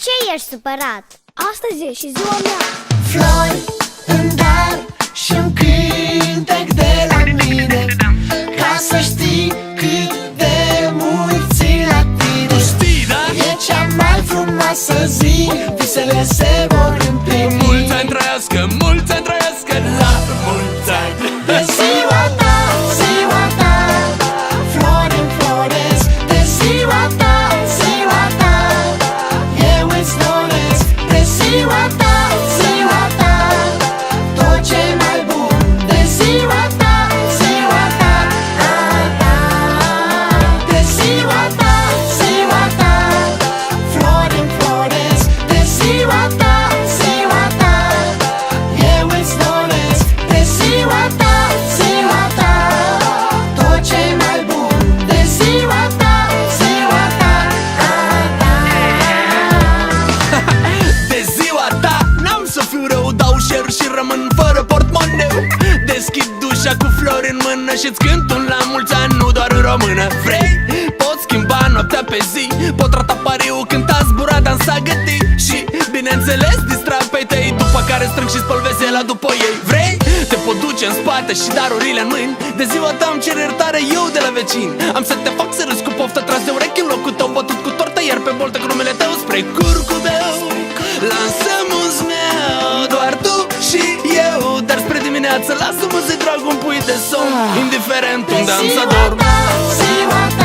ce ești supărat? Astăzi e și ziua mea. Flori în dar și un cântec de la mine, ca să știi cât de mult țin la tine. Știi, da? E cea mai frumoasă zi, visele se vor împlini. Mulți ani trăiască, mulți ani trăiască, la mulți ani. De ziua ta, ziua ta, flori înfloresc. De ziua ta, ziua ta, eu îți doresc. De ziua ta, ziua ta, tot ce mai bun. De ziua ta, ziua ta, a ta. De ziua ta, ziua ta, flori înfloresc. De ziua ta, ziua ta, eu îți doresc. De ziua ta, ziua ta, tot ce mai bun. De ziua ta, ziua ta, a ta. De ziua ta n-am să fiu rău, dau share și rămân fără portmoneu. Deschid dușa cu flori în mână și-ți cânt un la mulți ani, nu doar în română. Vrei? Pot schimba noaptea pe zi, pot rata pariu, cânta, zbura, dansa, găti. Și, bineînțeles, distra pe tăi, după care strâng și spăl vesela după ei. Vrei? Te pot duce în spate și darurile în mâini. De ziua ta îmi cer iertare eu de la vecin. Am să te fac să râzi cu poftă, tras de urechi în locul tău, bătut cu tortă, iar pe boltă cu numele tău spre curcubeu. Lansăm un zmeu, doar tu și eu. Dar spre dimineață lasă-mă să-i trag un pui de somn, indiferent unde am să dorm. Ziua ta,